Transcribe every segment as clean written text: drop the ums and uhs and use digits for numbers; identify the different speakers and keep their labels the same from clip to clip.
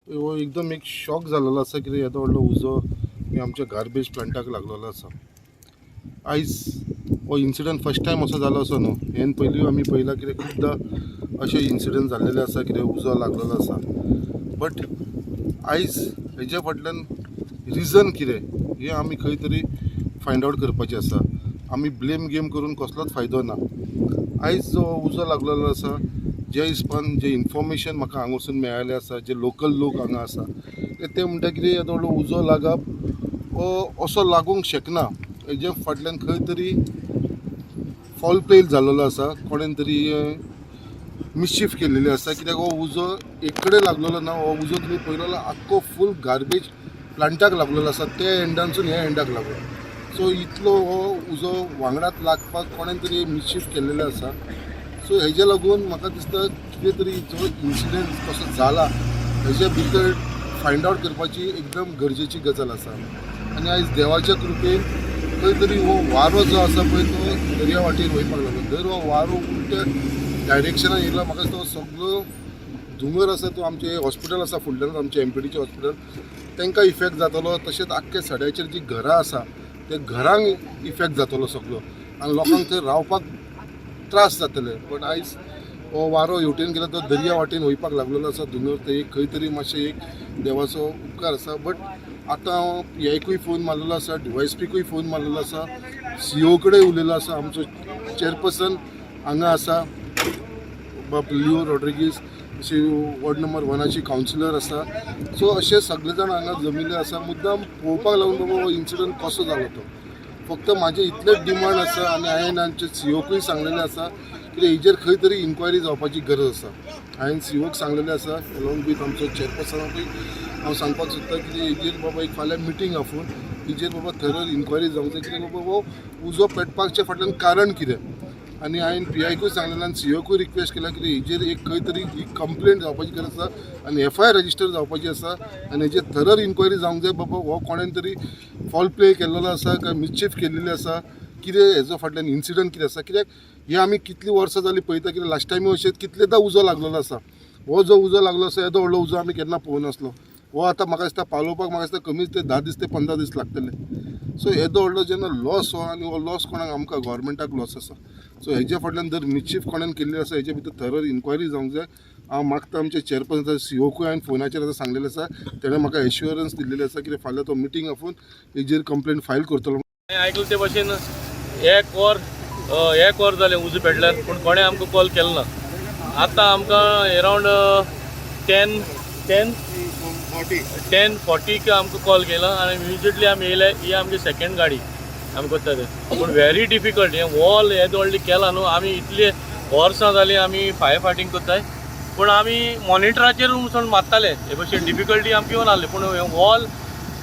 Speaker 1: हो एकदम एक शॉक झालेलो आसा कित्याक येदो व्हडलो उजो हे आमच्या गार्बेज प्लांटाक लागलेलो आसा. आयज हो इन्सिडंट फर्स्ट टायम असो जालो असो न्हू. हेन पयलीं आमी पळयलां कित्याक खुबदां अशे इन्सिडंट जाल्लेले आसा कित्याक उजो लागलेलो आसा. बट आयज हेजे फाटल्यान रिजन कितें हें आमी खंय तरी फायंड आवट करपाचें आसा. आमी ब्लेम गेम करून कसलोच फायदो ना. आयज जो उजो लागलेलो आसा जे हिसपान जे इन्फॉर्मेशन म्हाका हांगासून मेळ्ळेलें आसा, जे लोकल लोक हांगा आसा ते म्हणटा कितें येदो व्हडलो उजो लागप हो असो लागूंक शकना. हेजे फाटल्यान खंय तरी फॉल प्ले जाल्लो आसा, कोणेन तरी मिसचिफ केल्लेली आसा. कित्याक हो उजो एक कडेन लागलेलो ना, हो उजो तुमी पळयलो आख्खो फूल गार्बेज प्लांटाक लागलेलो आसा, ते एंडानसून ह्या एंडाक लागलो. सो इतलो हो उजो वांगडात लागपाक कोणेन तरी मिसचिफ केल्लेले आसा. सो हेजे लागून म्हाका दिसता कितें तरी जो इन्सिडंट कसो जाला हेजे भितर फायंड आवट करपाची एकदम गरजेची गजाल आसा. आनी आयज देवाच्या कृपेन खंय तरी हो वारो जो आसा पळय तो दर्या वाटेर वयपाक लागलो. जर हो वारो उलट्या डायरेक्शनान येयलो म्हाका दिसता सगळो धुंवर आसा तो आमचे हॉस्पिटल आसा फुडल्यान आमचे एमपीडीचे हॉस्पिटल तांकां इफेक्ट जातलो. तशेंच आख्ख्या सड्याचेर जी घरां आसा ते घरांक इफेक्ट जातलो सगळो आनी लोकांक थंय रावपाक त्रास जातले. बट आयज हो वारो हेवटेन गेलो तो दर्या वाटेन वयपाक लागलेलो आसा धुंवर. ते खंय तरी मातशें एक देवाचो उपकार आसा. बट आतां हांव हेकूय फोन मारलेलो आसा, DYSPकूय फोन मारलेलो आसा, CO कडेन उलयलो आसा, आमचो चेअरपर्सन हांगा आसा लिओ रॉड्रिगीस, अशी वॉर्ड नंबर 1ची कावन्सिलर आसा. सो अशे सगळे जाण हांगा जमिल्ले आसा मुद्दाम पळोवपाक लागून बाबा हो इन्सिडंट कसो जालो तो. फक्त म्हाजें इतलेंच डिमांड आसा आनी हांवें आमचे COकूय सांगलेलें आसा की हेजेर खंय तरी इन्क्वायरी जावपाची गरज आसा. हांवें COक सांगलेलें आसा एलोंग विथ आमचो चेअरपर्सनाकूय हांव सांगपाक सोदता की हेजेर बाबा एक फाल्यां मिटींग आफून हेजेर बाबा थरर इन्क्वायरी जावंक जाय. कित्याक बाबा हो उजो पेटपाच्या फाटल्यान कारण कितें. आनी हांवें PIकूय सांगलेलें आनी COकूय रिक्वेस्ट केला की हेजेर एक खंय तरी ही कंप्लेंट जावपाची गरज आसा आनी FIR रजिस्टर जावपाची आसा आनी हेजेर थरर इन्क्वायरी जावंक जाय. बाबा हो कोणेन तरी फॉल प्ले केल्लो आसा काय मिसचिफ केल्लेली आसा, कितें हेजो फाटल्यान इन्सिडंट कितें आसा. कित्याक हे आमी कितलीं वर्सां जालीं पळयता कित्याक लास्ट टायम अशें कितलेदां उजो लागलेलो आसा. हो जो उजो लागलो आसा येदो व्हडलो उजो आमी केन्ना पळोवं नासलो. हो आतां म्हाका दिसता पालोवपाक म्हाका दिसता कमीच ते 10 दीस ते 15 दीस लागतले. सो येदो व्हडलो जेन्ना लॉस हो आनी हो लॉस कोणाक आमकां गव्हर्मेंटाक लॉस आसा. सो हेजे फाटल्यान जर मिसचिफ कोणेन केल्ली आसा हेजे भितर थरर इन्क्वायरी जावंक जाय. हांव मागता आमचे चेअरपर्सन COकूय हांवें फोनाचेर आतां सांगलेलें आसा, तेणें म्हाका एश्युरन्स दिल्लेली आसा की फाल्यां तो मिटींग आफून हेजेर कंप्लेंट फायल करतलो.
Speaker 2: आयकलां ते भाशेन एक वर जालें उजो पेटल्यार पूण कोणें आमकां कॉल केलो ना. आतां आमकां अरावंड 10:40 आमकां कॉल केला आनी इमिजिएटली आमी येयले. ही आमची सेकंड गाडी आमी करता ते. पूण व्हेरी डिफिकल्ट हें वॉल येदो व्हडली केला न्हू. आमी इतली वर्सां जालीं आमी फायर फायटींग करताय पूण आमी मॉनिटराचेर वचून मारताले. हे भशेन डिफिकल्टी आमकां येवन आहली. पूण हें वॉल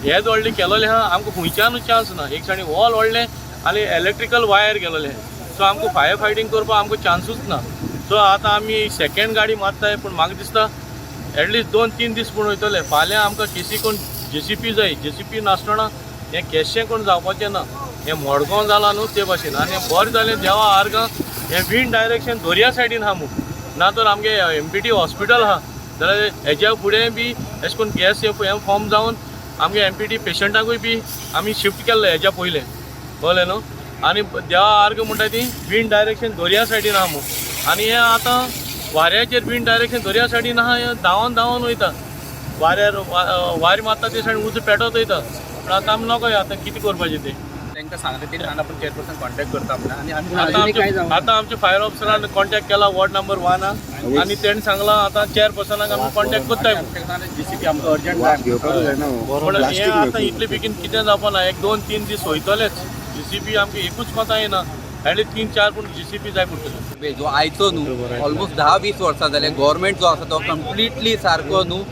Speaker 2: येदो व्हडलें केलोलें आहा आमकां खंयच्यानूच चान्स ना. एक सायडीन वॉल व्हडलें आनी इलेक्ट्रिकल वायर गेलोलें. सो आमकां फायर फायटींग करपाक आमकां चान्सूच ना. सो आतां आमी सेकंड गाडी मारताय पूण म्हाका दिसता एटलिस्ट 2-3 दीस पूण वयतले. फाल्यां आमकां केसी कोण JCP जाय. JCP नासतना हें केशें कोण जावपाचें ना. हें मडगांव जालां न्हू ते भाशेन. आनी हें बरें जालें देवा आर्गां हें विंड डायरेक्शन दर्या सायडीन आहा मूं. ना तर आमगे MPT हॉस्पिटल आहा जाल्यार हेज्या फुडें बी अशें करून गॅस हें फॉर्म जावन आमगे MPT पेशंटाकूय बी आमी शिफ्ट केल्ले हेज्या पयलें कळ्ळें न्हू. आनी देवा आर्ग म्हणटा ती विंड डायरेक्शन दर्या सायडीन आहा मूं. आनी हें आतां वाऱ्याचेर विंड डायरेक्शन दर्या सायडीन आहा हें धांवन वयता. वाऱ्यार वारें मारता ते सायडीन उजो पेटत वयता. पूण आतां आमी नोको आतां कितें करपाचें तें
Speaker 3: तांकां सांगता तेणी आनी आपण चेअरपर्सन कॉन्टॅक्ट करता आपला आणि
Speaker 2: आतां आमच्या फायर ऑफिसरान कॉन्टॅक्ट केला वॉर्ड नंबर 1 आनी तेणें सांगलां आतां चेअरपर्सनाक आमी कॉन्टॅक्ट करताय.
Speaker 3: JCP आमकां अर्जंट
Speaker 2: पूण हें आतां इतले बेगीन कितें जावपा ना. 1-2-3 दीस वयतलेच. JCP आमकां एकूच कोंता येना. एटलीस्ट 3-4 पूण JCP जाय पडटले.
Speaker 4: जो आयचो न्हू ऑलमोस्ट 10-20 वर्सां जाले गव्हर्मेंट जो आसा तो कंप्लिटली सारको न्हू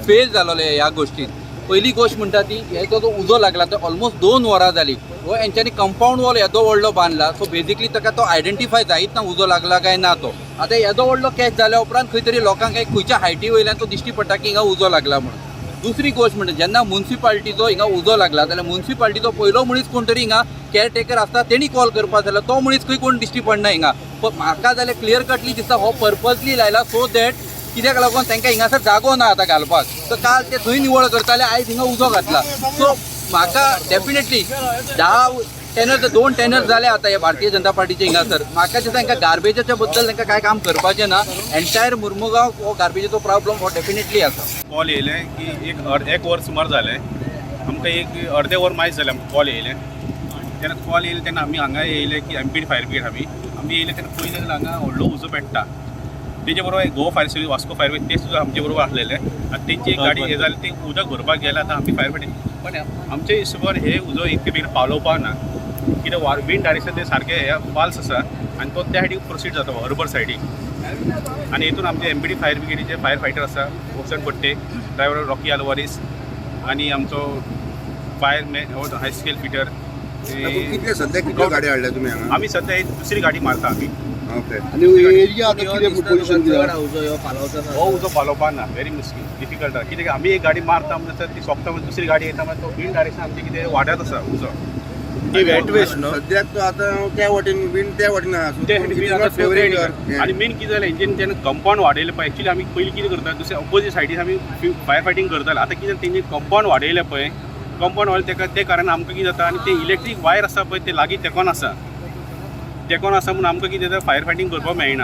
Speaker 4: फेल जालोले ह्या गोश्टीन. पहिली गोश्ट म्हणटा ती हेचो जो उजो लागला तो ऑलमोस्ट 2 वरां जाली. हो हेंच्यांनी कंपाऊंड वॉल येदो व्हडलो बांदला. सो बेजिकली ताका तो आयडेंटिफाय जायत ना उजो लागला काय ना तो. आतां येदो व्हडलो कॅच जाल्या उपरांत खंय तरी लोकांक एक खंयच्या हायटी वयल्यान तो दिश्टी पडटा की हिंगा उजो लागला म्हणून. दुसरी गोश्ट म्हणजे जेन्ना म्युन्सिपाल्टीचो हिंगा उजो लागला जाल्यार म्युन्सिपाल्टीचो पयलो मनीस कोण तरी हिंगा केअरटेकर आसता तेणी कॉल करपाक जाल्यार तो मनीस खंय कोण दिश्टी पडना हिंगा. पण म्हाका जाल्यार क्लियर कटली दिसता हो पर्पजली लायला सो दॅट कित्याक लागून तांकां हिंगासर जागो ना आतां घालपाक. सो काल ते थंय निवळ करताले, आयज हिंगा उजो घातला. सो म्हाका डेफिनेटली 2 टॅनर जाले आता हे भारतीय जनता पार्टीचे हिंगासर. म्हाका दिसता तांकां गार्बेजाच्या बद्दल तांकां काय काम करपाचें ना. एंटायर मुर्मुगांव हो गार्बेजाचो प्रॉब्लम हो डेफिनेटली आसा.
Speaker 3: कॉल येयले की एक वर सुमार जालें, आमकां एक अर्दे वर मायज जालें आमकां कॉल येयलें. जेन्ना कॉल येयले तेन्ना आमी हांगा येयले की एमपीडी फायर ब्रिगेड आमी येयले तेन्ना पयले हांगा व्हडलो उजो पेट्टा. तेजे बरोबर Goa fire service, Vasco fire brigade ते सुद्दां आमचे बरोबर आसलेले. आनी तेंची एक गाडी हे जाली, ती उदक भरपाक गेले. आतां आमी फायर ब्रिगेड पण आमच्या हिशोबान हे उजो इतके बेगीन पावलोवपा ना, कित्याक विंड डायरेक्शन ते सारकें हे फाल्स आसा आनी तो त्या सायडीक प्रोसीड जाता हर्बर सायडीक. आनी हितून आमचे एमपीडी फायर ब्रिगेडीचे फायर फायटर आसा भूषण पट्टे, ड्रायव्हर रॉकी आल्वारीस आनी आमचो फायरमॅन हाय स्केल फिटर.
Speaker 5: सध्या गाडी हाडल्या तुम्ही हांगा?
Speaker 3: आमी सध्या एक दुसरी गाडी मारता आमी.
Speaker 5: ओके. आणि एरिया आता किती पोझिशन दिला?
Speaker 3: हो उजो पालोवपा ना, व्हेरी मुश्कील, डिफिकल्ट आसा. कित्याक आमी एक गाडी मारता म्हणटा ती सोंपता म्हणजे दुसरी गाडी येता म्हणटा तो विंड डायरेक्शन आमचे कितें वाड्यात आसा उजो. ती वेट वेस्ट न्हू,
Speaker 5: सध्या तो आता त्या वाटेन विंड त्या वाटेन आसा.
Speaker 3: ते विंड आता फेवरेट. आनी मेन कितें जालें इंजिन तेन्ना कंपाउंड वाडयलें पळय. एक्चुअली आमी पयलीं कितें करता, दुसऱ्या ऑपोजीट सायडीन आमी फायर फायटींग करताले. आतां कितें तेंचे कंपाउंड वाडयलें पळय, कंपाउंड वाडयलें ते कारण आमकां कितें जाता, आनी ते इलेक्ट्रीक वायर आसा पळय ते लागीं तेकोन आसा म्हणून आमकां कितें जाता फायर फायटींग करपाक मेळना.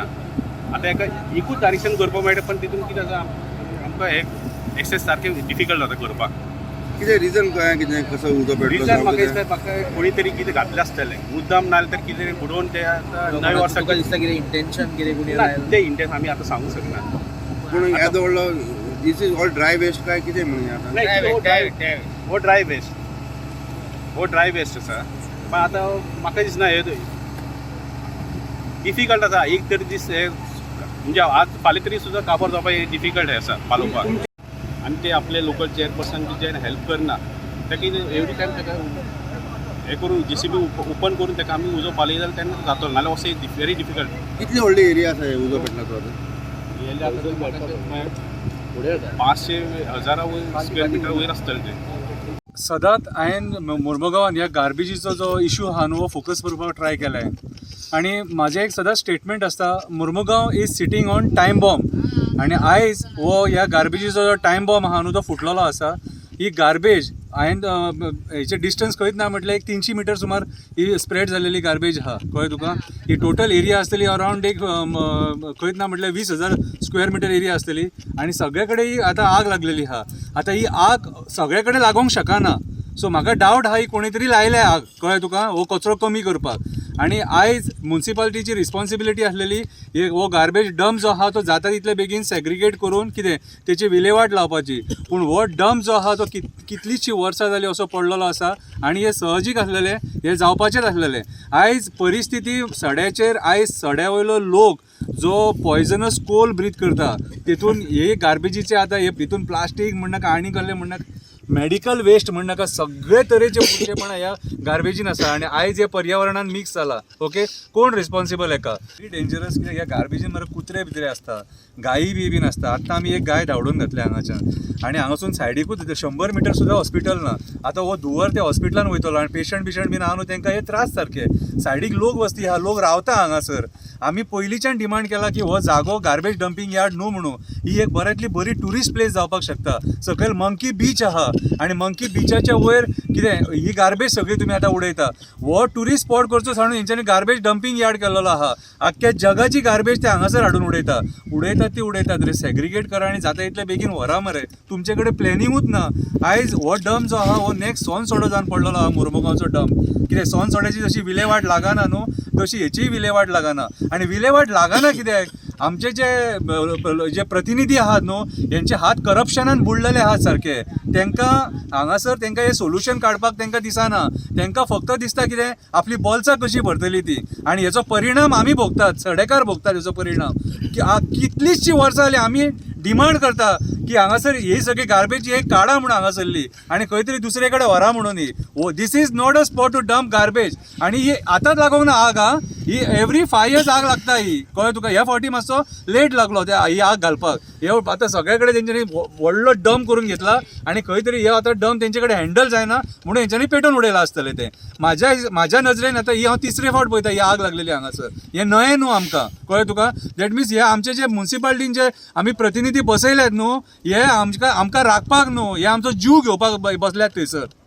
Speaker 3: आतां हेका एकूच डायरेक्शन करपाक मेळटा, पण तितून कितें जाता आमकां हे एक्सेस सारकें डिफिकल्ट जाता करपाक.
Speaker 5: कितें रिजन काय कितें कसो उजो पेटलो?
Speaker 3: रिजन म्हाका दिसता म्हाका कोणी तरी कितें घातलें आसतलें मुद्दाम, नाल्यार तर कितें बुडोवन ते आतां नवे वर्सा
Speaker 4: इंटेन्शन
Speaker 3: ते इंटेन्स आमी आतां सांगूंक शकना.
Speaker 5: पूण येदो व्हडलो दिस इज ऑल ड्राय वेस्ट काय कितें म्हणून आता?
Speaker 3: हो ड्राय वेस्ट आसा. पण आतां म्हाका दिसना हे डिफिकल्ट आसा. एक तरी दीस म्हणजे आज फाल्यां तरी सुद्दां काबार जावपाक हे डिफिकल्ट आसा पालोवपाक. आनी ते आपले लोकल चेअरपर्सन जे हेल्प करना ताका एवरी टायम ताका हे करून JCB ओपन करून ताका आमी उजो पालय जाल्यार तेन्ना जातलो, नाल्यार असो व्हेरी डिफिकल्ट.
Speaker 5: कितली व्हडली एरिया आसा हे उजो पेटला तो?
Speaker 3: 500,000 स्क्वेअर मिटर वयर आसतलें ते.
Speaker 6: सदांच हांवें मुर्मुगांवान ह्या गार्बेजीचो जो इशू आहा न्हू हो फोकस करपाक ट्राय केलाय. आनी म्हाजें एक सदांच स्टेटमेंट आसता, Mormugao is sitting on time bomb. आनी आयज हो ह्या गार्बेजीचो जो टायम बॉम्ब आहा न्हू तो फुटलेलो आसा. ही गार्बेज हांवें हेचे डिस्टन्स खंयच ना म्हटल्यार एक 300 मिटर सुमार ही स्प्रेड जालेली गार्बेज आहा. कळ्ळें तुका? ही टोटल एरिया आसतली अरावंड एक खंयच ना म्हटल्यार 20,000 स्क्वेअर मिटर एरिया आसतली. आनी सगळे कडेन ही आतां आग लागलेली आहा. आतां ही आग सगळे कडेन लागोंक शकना. सो म्हाका डावट आहा ही कोणी तरी लायल्या आग, कळ्ळें तुका, हो कचरो कमी करपाक. आनी आयज म्युन्सिपालिटीची रिस्पॉन्सिबिलिटी आसलेली हो गार्बेज डंप जो आहा तो जाता तितले बेगीन सेग्रिगेट करून कितें तेची विलेवाट लावपाची. पूण हो डंप जो आहा तो कितलींशीं वर्सां जालीं असो पडलेलो आसा. आनी हे सहजीक आसलेले, हे जावपाचेच आसलेले. आयज परिस्थिती सड्याचेर, आयज सड्या वयलो लोक जो पॉयझनस कोल ब्रीथ करता तितून हे गार्बेजीचे आतां हे हितून प्लास्टीक म्हणनाका आनी कसलें म्हणनाका मेडिकल वेस्ट म्हणनाका सगळे तरेचे पुरशेपणा ह्या गार्बेजीन आसा. आनी आयज हे पर्यावरणान मिक्स जाला. ओके, कोण रिस्पॉन्सिबल हेका? Very dangerous. कित्याक ह्या गार्बेजीन मरे कुत्रे बित्रे आसता, गायी बीन आसता. आतां आमी एक गाय धांवडून घातल्या हांगाच्यान आनी हांगासून सायडीकूच 100 मिटर सुद्दां हॉस्पिटल ना. आतां हो धुवर त्या हॉस्पिटलान वयतलो आनी पेशंट बीन आहा न्हू तांकां हे त्रास सारके. सायडीक लोक वस्ती आहा, लोक रावता हांगासर. आमी पयलींच्यान डिमांड केला की हो जागो गार्बेज डंपिंग यार्ड न्हू म्हणून ही एक बऱ्यांतली बरी ट्युरिस्ट प्लेस जावपाक शकता. सकयल मंकी बीच आहा आनी मंकी बिचाच्या वयर कितें ही गार्बेज सगळी तुमी आतां उडयता. हो ट्युरिस्ट स्पॉट करचो सांडून हेंच्यांनी गार्बेज डंपिंग यार्ड केल्लो आहा. आख्ख्या जगाची गार्बेज ते हांगासर हाडून उडयतात ती उडयतात रे. सेग्रिगेट करा आनी जाता इतले बेगीन व्हरा मरे. तुमचे कडेन प्लॅनिंगूच ना. आयज हो डंप जो आहा हो नेक्स्ट सोनसोडो जावन पडलेलो आहा, मुर्मुगांवचो डंप. कितें सोनसोड्याची जशी विलेवाट लागना न्हू तशी हेचीय विलेवाट लागना. आनी विलेवाट लागना कित्याक? आमचे जे प्रतिनिधी आहात न्हू यांचे हात करप्शनान बुडलेले आहात सारखे. तांकां हांगासर तांकां हे सोल्युशन काडपाक तांकां दिसना. तांकां फक्त दिसता कितें आपली बॉल्सां कशी भरतली ती. आनी हेचो परिणाम आमी भोगतात, सडेकार भोगतात हेचो परिणाम. कितलींशीं वर्सां जालीं आमी डिमांड करता की हांगासर ही सगळी गार्बेज एक काडा म्हणून हांगासरली आनी खंय तरी दुसरे कडेन व्हरा म्हणून. This is not a spot to dump garbage. आनी ही आतांच लागोंक ना आग हा. ही एवरी 5 years आग लागता ही कळ्ळें तुका. ह्या फावटी मातसो लेट लागलो ही आग घालपाक. हे आतां सगळे कडेन तेंच्यांनी व्हडलो डम करून घेतला आनी खंय तरी हे आतां डम तेंचे कडेन हँडल जायना म्हणून हेंच्यांनी पेटोवन उडयला आसतलें तें. म्हाज्या नजरेन आतां ही हांव तिसरे फावट पळयता ही आग लागलेली हांगासर. हें न्हय न्हू आमकां कळ्ळें तुका. दॅट मिन्स हे आमचे जे म्युन्सिपाल्टीन जे आमी प्रतिनिधी बसयल्यात न्हू हे आमकां राखपाक न्हू, हे आमचो जीव घेवपाक बसल्यात थंयसर.